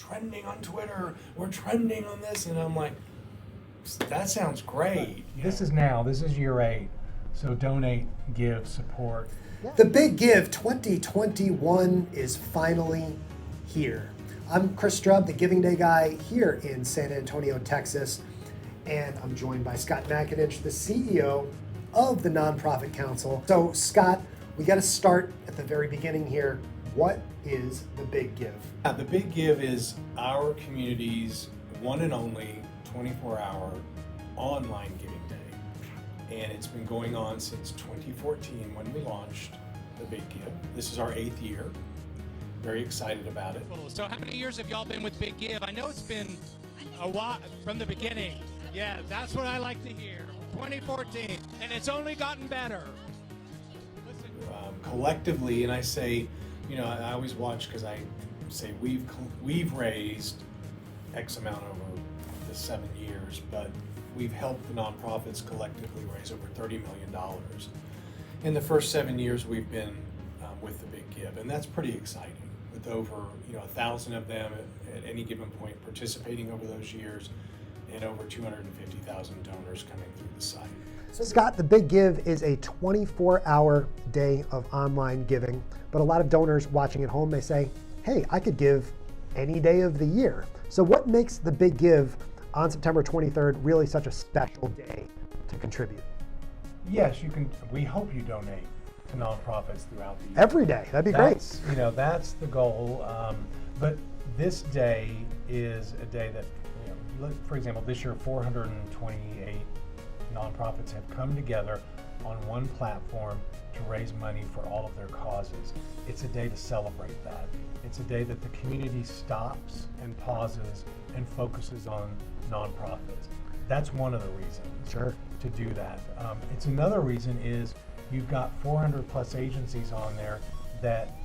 trending on Twitter, we're trending on this, and I'm like, that sounds great. This is year 8, so donate, give, support. The Big Give 2021 is finally here. I'm Chris Strub, the Giving Day guy here in San Antonio, Texas, and I'm joined by Scott McAninch, the CEO of the Nonprofit Council. So Scott, we got to start at the very beginning here. What is the Big Give? The Big Give is our community's one and only 24-hour online giving day. And it's been going on since 2014 when we launched the Big Give. This is our 8th year. Very excited about it. So how many years have y'all been with Big Give? I know it's been a while from the beginning. Yeah, that's what I like to hear. 2014, and it's only gotten better. Collectively, and I say, I always watch because I say we've raised X amount over the 7 years, but we've helped the nonprofits collectively raise over $30 million. In the first 7 years we've been with the Big Give, and that's pretty exciting, with over 1,000 of them at any given point participating over those years, and over 250,000 donors coming through the site. So Scott, the Big Give is a 24-hour day of online giving, but a lot of donors watching at home may say, hey, I could give any day of the year. So what makes the Big Give on September 23rd really such a special day to contribute? Yes, you can. We hope you donate to nonprofits throughout the year. Every day, that'd be great. That's the goal. But this day is a day that, for example, this year 428 nonprofits have come together on one platform to raise money for all of their causes. It's a day to celebrate that. It's a day that the community stops and pauses and focuses on nonprofits. That's one of the reasons to do that. It's another reason is you've got 400 plus agencies on there that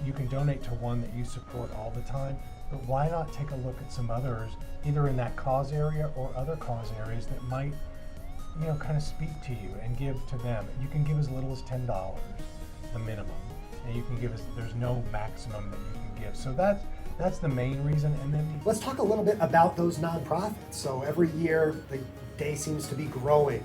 you can donate to one that you support all the time, but why not take a look at some others, either in that cause area or other cause areas that might kind of speak to you and give to them. You can give as little as $10, the minimum, and you can give there's no maximum that you can give. So that's the main reason. And then let's talk a little bit about those nonprofits. So every year the day seems to be growing.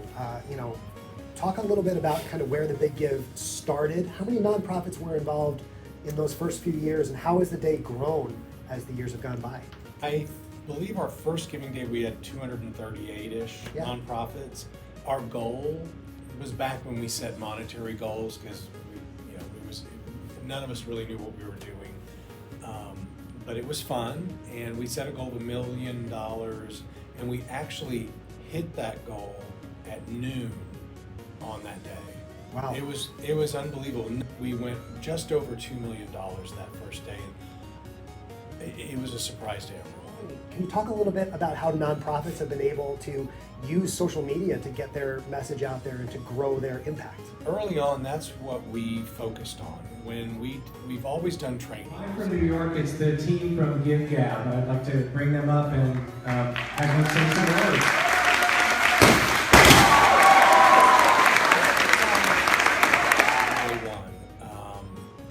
Talk a little bit about kind of where the Big Give started. How many nonprofits were involved in those first few years, and how has the day grown as the years have gone by? I believe our first giving day we had 238-ish nonprofits. Our goal was back when we set monetary goals, because none of us really knew what we were doing, but it was fun, and we set a goal of $1 million, and we actually hit that goal at noon on that day. Wow! It was unbelievable. We went just over $2 million that first day, and it was a surprise to everyone. Can you talk a little bit about how nonprofits have been able to use social media to get their message out there and to grow their impact? Early on, that's what we focused on. When we've always done training. I'm from New York. It's the team from Give Gab. I'd like to bring them up and have them say some words.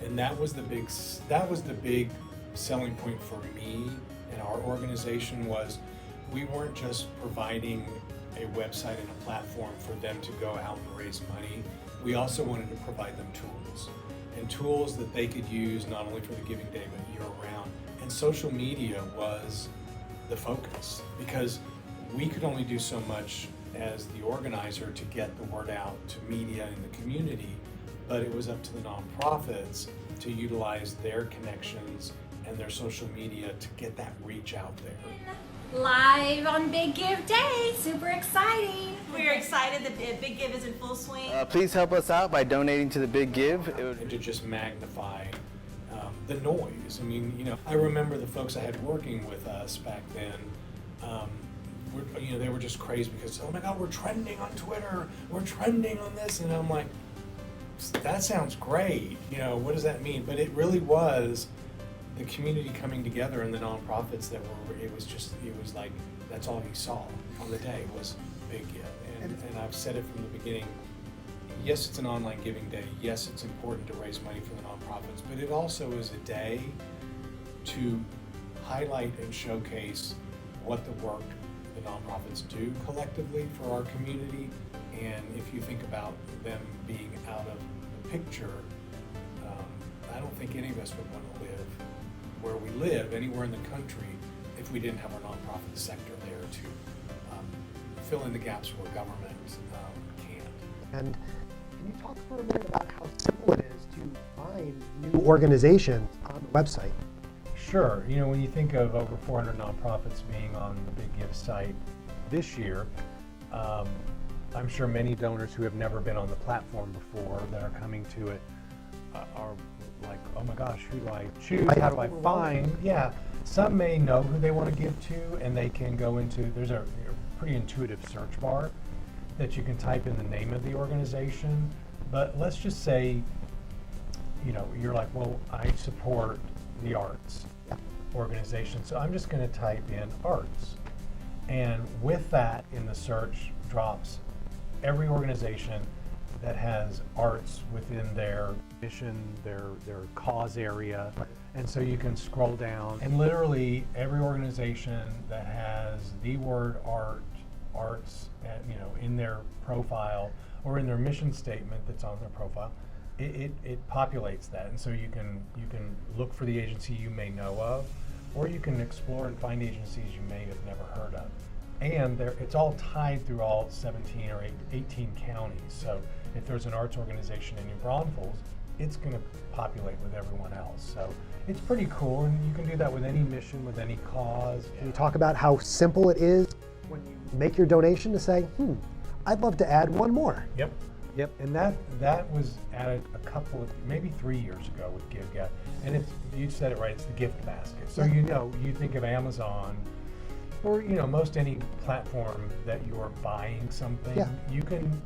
And that was the big selling point for me and our organization. Was we weren't just providing a website and a platform for them to go out and raise money. We also wanted to provide them tools, and tools that they could use not only for the Giving Day but year round. And social media was the focus, because we could only do so much as the organizer to get the word out to media in the community, but it was up to the nonprofits to utilize their connections and their social media to get that reach out there. Live on Big Give Day, super exciting. We're excited that the Big Give is in full swing. Please help us out by donating to the Big Give. And to just magnify the noise. I mean, I remember the folks I had working with us back then. They were just crazy because, oh my God, we're trending on Twitter, we're trending on this, and I'm like, that sounds great. What does that mean? But it really was the community coming together and the nonprofits that were. It was like that's all you saw on the day was Big Give. And I've said it from the beginning. Yes, it's an online giving day. Yes, it's important to raise money for the nonprofits, but it also is a day to highlight and showcase what the work the nonprofits do collectively for our community. And if you think about them being out of the picture, I don't think any of us would want to live where we live, anywhere in the country, if we didn't have our nonprofit sector there to fill in the gaps where government can't. And can you talk for a minute about how simple it is to find new organizations on the website? Sure. You know, when you think of over 400 nonprofits being on the Big Give site this year, I'm sure many donors who have never been on the platform before that are coming to it are like, oh my gosh, who do I choose? How do I find? Yeah, some may know who they want to give to, and they can go into, there's a pretty intuitive search bar that you can type in the name of the organization. But let's just say, you know, you're like, well, I support the arts organization, so I'm just going to type in arts. And with that in the search drops every organization that has arts within their mission, their cause area. And so you can scroll down, and literally every organization that has the word arts, you know, in their profile or in their mission statement that's on their profile, it populates that. And so you can look for the agency you may know of, or you can explore and find agencies you may have never heard of. And it's all tied through all 17 or 18 counties. So if there's an arts organization in New Braunfels, it's going to populate with everyone else. So it's pretty cool, and you can do that with any mission, with any cause. Can you talk about how simple it is when you make your donation to say, I'd love to add one more? Yep. And that was added a couple of, maybe 3 years ago with GiveGap. And you said it right, it's the gift basket. So you know, you think of Amazon, or you know, most any platform that you're buying something, you can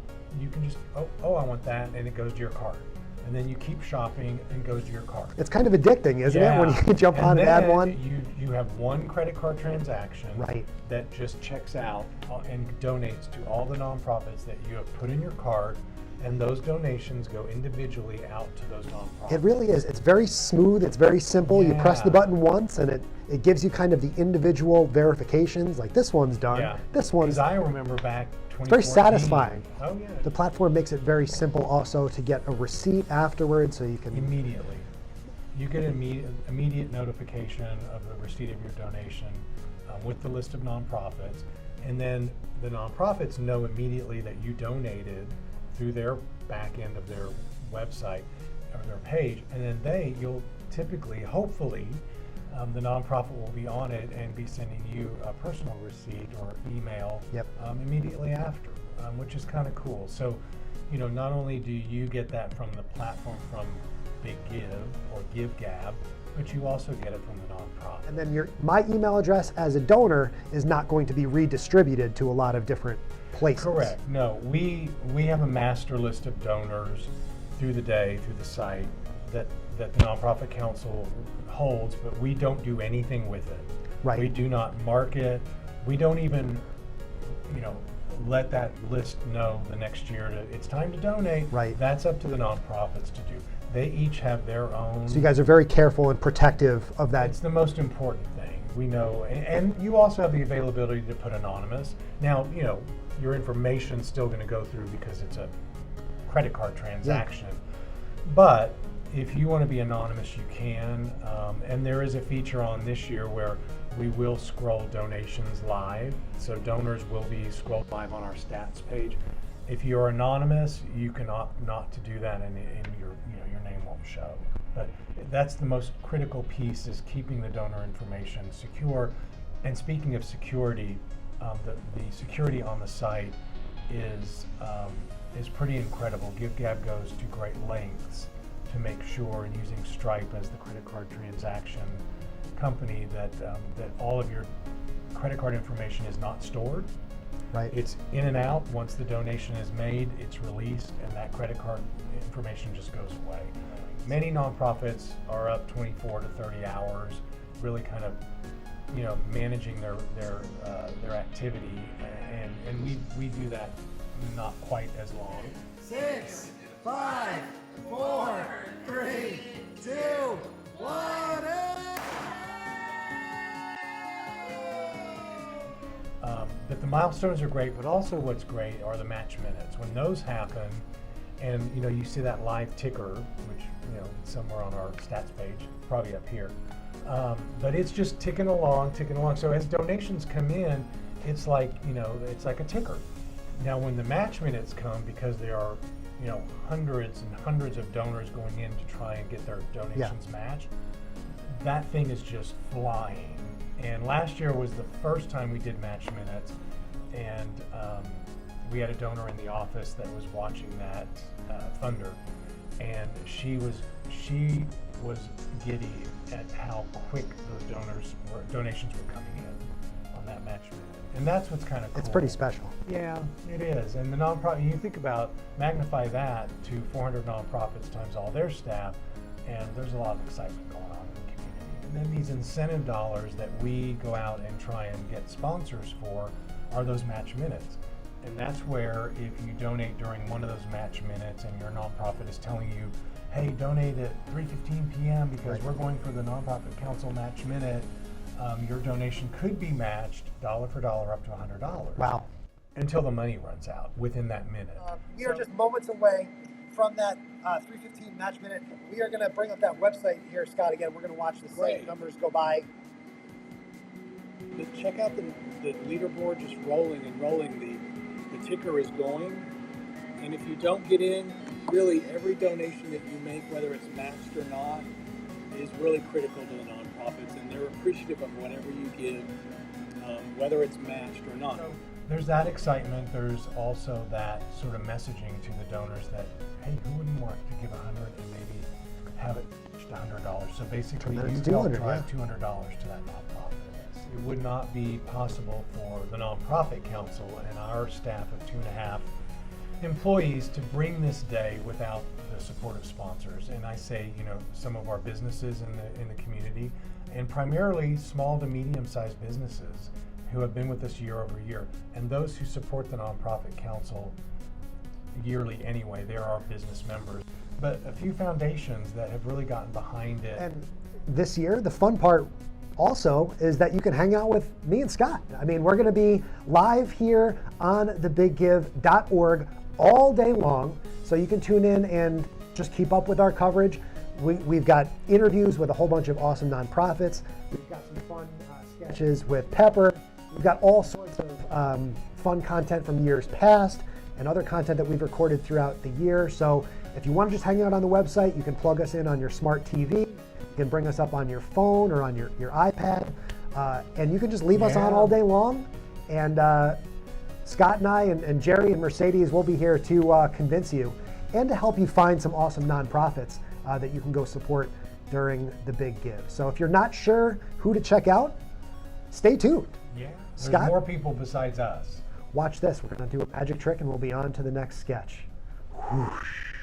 just, oh, I want that, and it goes to your cart. And then you keep shopping and goes to your cart. It's kind of addicting, isn't it, when you jump on and add one? You have one credit card transaction right. that just checks out and donates to all the nonprofits that you have put in your cart, and those donations go individually out to those nonprofits. It really is. It's very smooth. It's very simple. You press the button once, and it gives you kind of the individual verifications, like this one's done, this one's... Because I remember back 2014. It's very satisfying. Oh yeah. The platform makes it very simple also to get a receipt afterwards, so you can... Immediately. You get an immediate notification of the receipt of your donation with the list of nonprofits, and then the nonprofits know immediately that you donated through their back end of their website or their page, and then you'll typically, hopefully, the nonprofit will be on it and be sending you a personal receipt or email immediately after, which is kind of cool. So, you know, not only do you get that from the platform from Big Give or GiveGab, but you also get it from the nonprofit. And then my email address as a donor is not going to be redistributed to a lot of different places. Correct. No, we have a master list of donors through the day, through the site, that the Nonprofit Council holds, but we don't do anything with it. Right. We do not market. We don't even, you know, let that list know the next year it's time to donate. Right. That's up to the nonprofits to do. They each have their own. So you guys are very careful and protective of that. It's the most important thing. We know, and you also have the availability to put anonymous. Now, you know, your information's still going to go through because it's a credit card transaction. But if you want to be anonymous, you can. And there is a feature on this year where we will scroll donations live. So donors will be scrolled live on our stats page. If you're anonymous, you can opt not to do that, and your name won't show. But that's the most critical piece, is keeping the donor information secure. And speaking of security, the security on the site is pretty incredible. GiveGab goes to great lengths to make sure, and using Stripe as the credit card transaction company, that all of your credit card information is not stored. Right. It's in and out. Once the donation is made, it's released, and that credit card information just goes away. Many nonprofits are up 24 to 30 hours, really kind of, you know, managing their activity, and we do that not quite as long. 6, 5, 4, 3, 2, 1. But the milestones are great, but also what's great are the match minutes. When those happen, and you see that live ticker, which it's somewhere on our stats page, probably up here. But it's just ticking along. So as donations come in, it's like it's like a ticker. Now, when the match minutes come, because there are hundreds and hundreds of donors going in to try and get their donations matched, that thing is just flying. And last year was the first time we did match minutes, and we had a donor in the office that was watching that thunder, and she was giddy at how quick those donations were coming in on that match minute. And that's what's kind of cool. It's pretty special. Yeah, it is. And the nonprofit, you think about, magnify that to 400 nonprofits times all their staff, and there's a lot of excitement going on in the community. And then these incentive dollars that we go out and try and get sponsors for are those match minutes. And that's where if you donate during one of those match minutes and your nonprofit is telling you, hey, donate at 3:15 p.m. because we're going for the Nonprofit Council match minute, your donation could be matched dollar for dollar up to $100. Wow. Until the money runs out within that minute. We are just moments away from that 3:15 match minute. We are going to bring up that website here, Scott. Again, we're going to watch the same numbers go by. Check out the leaderboard just rolling and rolling. The ticker is going. And if you don't get in, really every donation that you make, whether it's matched or not, is really critical to the nonprofits, and they're appreciative of whatever you give, whether it's matched or not. So there's that excitement. There's also that sort of messaging to the donors that, hey, who wouldn't want to give $100 and maybe have it reached $100? So basically, you help drive $200 to that nonprofit. It would not be possible for the Nonprofit Council and our staff of 2.5 employees to bring this day without the support of sponsors. And I say, some of our businesses in the community, and primarily small to medium-sized businesses who have been with us year over year, and those who support the Nonprofit Council yearly anyway. They're our business members. But a few foundations that have really gotten behind it. And this year, the fun part also is that you can hang out with me and Scott. I mean, we're going to be live here on thebiggive.org all day long, so you can tune in and just keep up with our coverage. We've got interviews with a whole bunch of awesome nonprofits. We've got some fun sketches with Pepper. We've got all sorts of fun content from years past and other content that we've recorded throughout the year. So if you want to just hang out on the website, you can plug us in on your smart TV. You can bring us up on your phone or on your iPad, and you can just leave us on all day long. And Scott and I and Jerry and Mercedes will be here to convince you and to help you find some awesome nonprofits that you can go support during the Big Give. So if you're not sure who to check out, stay tuned. Yeah, Scott, there's more people besides us. Watch this. We're going to do a magic trick and we'll be on to the next sketch. Whoosh.